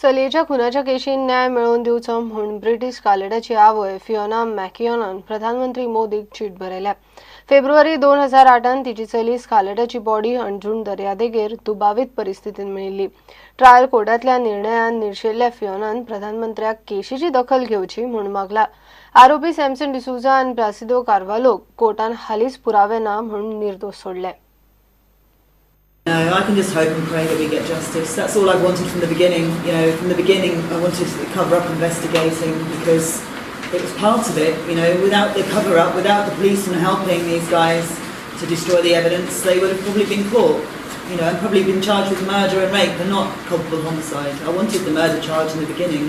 चलयेच्या खुनाच्या केशीन न्याय मेळोवन दिवचो म्हूण ब्रिटीश कालेडाची आवय फियोना मॅकियोनान प्रधानमंत्री मोदीक चीट बरयल्या। फेब्रुवारी 2008 तिची चली स्कालेटाची बॉडी अंजून दर्यादेगेर दुबावीत परिस्थितीत मेळिल्ली। ट्रायल कोर्टातल्या निर्णयान निरशेल्ल्या फियोनान प्रधानमंत्र्याक केशीची दखल घेवची म्हूण मागला। आरोपी सॅमसन डिसूजा आनी प्लासिदो कार्वालोक कोर्टान हालींच पुरावे ना म्हूण निर्दोष सोडले। No, I can just hope and pray that we get justice. That's all I wanted from the beginning. You know, from the beginning, I wanted to cover up investigating because it was part of it. You know, without the cover up, without the policemen helping these guys to destroy the evidence, they would have probably been caught. You know, and probably been charged with murder and rape, but not culpable homicide. I wanted the murder charge in the beginning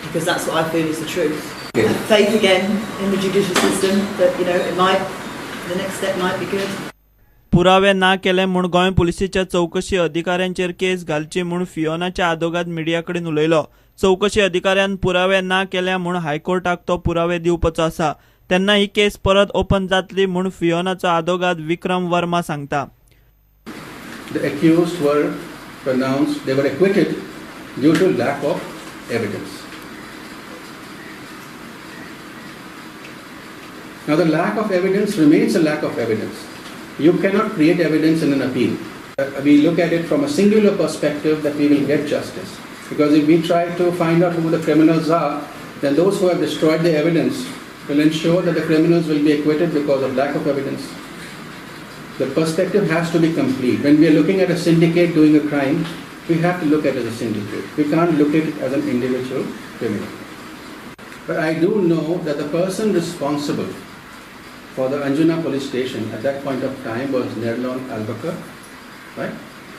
because that's what I feel is the truth. I have faith again in the judicial system that the next step might be good. पुरावे ना केले म्हूण गोंय पुलिसेच्या चौकशी अधिकाऱ्यांचेर केस घालची म्हूण फियोनाच्या आदोगाद media कडेन उलयलो। चौकशी अधिकाऱ्यान पुरावे ना केल्या म्हूण हायकोर्टाक तो पुरावे दिवपाचो आसा, तेन्ना ही केस परत ओपन जातली म्हूण फियोनाचो आदोगाद विक्रम वर्मा सांगता। The accused were pronounced, they were acquitted due to lack of evidence. Now the lack of evidence remains a lack of evidence. You cannot create evidence in an appeal. We look at it from a singular perspective that we will get justice. Because if we try to find out who the criminals are, then those who have destroyed the evidence will ensure that the criminals will be acquitted because of lack of evidence. The perspective has to be complete. When we are looking at a syndicate doing a crime, we have to look at it as a syndicate. We can't look at it as an individual criminal. But I do know that the person responsible for the Anjuna police station at that point of time was Nerlon Albuquerque, right?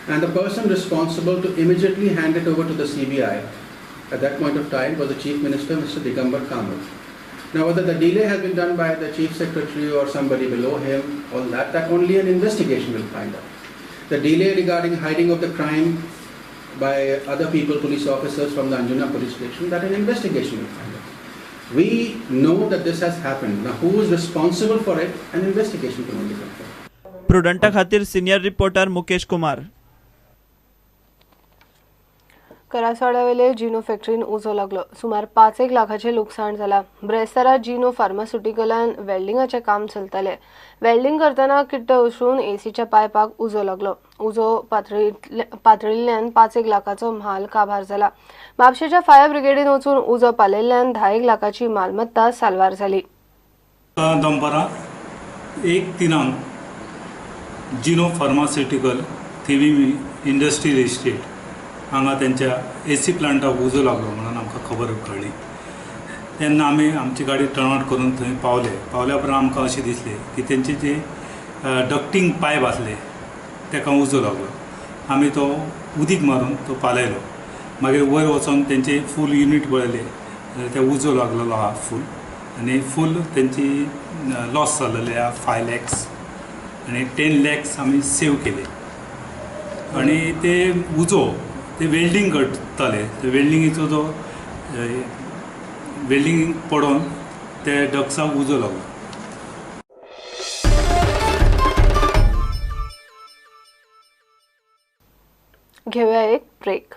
And the person responsible to immediately hand it over to the CBI at that point of time was the Chief Minister, Mr. Digambar Kamal. Now whether the delay has been done by the Chief Secretary or somebody below him, all that only an investigation will find out. The delay regarding hiding of the crime by other people, police officers from the Anjuna police station, that an investigation will find out. We know that this has happened. Now who is responsible for it? An investigation can only come forward. प्रुडंटा खातीर senior reporter Mukesh Kumar. करासवाड्यावेले जिनो फॅक्टरीन उजो लागलो। सुमार 5 लाखाचे लुकसाण जाला। ब्रेस्तारा जिनो फार्मास्युटिकलान वेल्डिंगाचे काम चलताले। वेल्डिंग करतना किट्ट उसळून एसीच्या पायपाक उजो लागलो। उजो पातळिल्ल्यान 5 लाखाचो म्हाल काबार जाला। म्हापशेच्या फायर ब्रिगेडीन वचून उजो पालयल्ल्यान 10 लाखाची मालमत्ता साल्वार जाली। दनपारां 1:03 जिनो फार्मास्युटिकल थिवी इंडस्ट्रियल इस्टेट हांगा त्यांच्या एसी प्लांटाक उजो लागलो म्हणून आमकां खबर कळ्ळी। तेन्ना आमी आमची गाडी टर्न आउट करून थंय पावल्या उपरांत आमकां अशें दिसलें की तेंचे जे डक्टिंग पायप आसले ताका उजो लागलो। आमी तो उदीक मारून तो पालयलो। मागीर वयर वचून तेंचे फूल युनीट पळयले, ते उजो लागलेलो आहा फूल, आनी फूल तेंची लॉस जाल्लेले आहा 5 lakhs आनी 10 lakhs आमी सेव केले। आनी ते उजो ते वेल्डिंग करताले, ते वेल्डिंगेचो जो वेल्डिंग पडोवन ते डक्साक उजो लागलो। घेऊया एक ब्रेक।